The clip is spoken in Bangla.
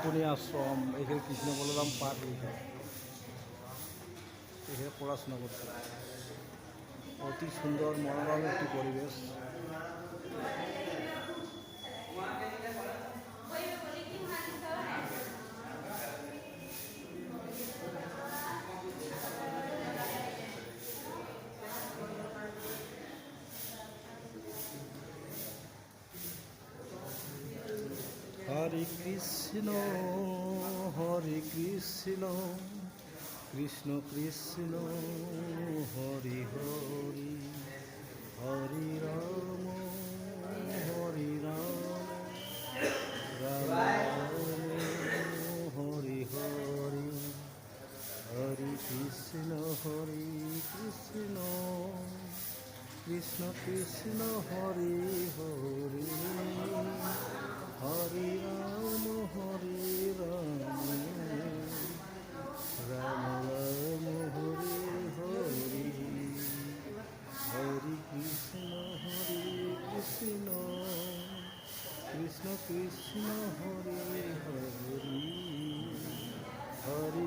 দর্শনীয় আশ্রম, এখানে কৃষ্ণ বলরাম পার্ক, এখানে পড়াশোনা করতে। অতি সুন্দর মনোরম একটি পরিবেশ। হরে কৃষ্ণ কৃষ্ণ কৃষ্ণ হরি হরি, হরি রাম রাম রাম হরি হরি, হরি কৃষ্ণ কৃষ্ণ কৃষ্ণ হরি হরি, হরি রাম রাম রাম হরি হরি, হরি কৃষ্ণ কৃষ্ণ কৃষ্ণ হরি হরি, হরি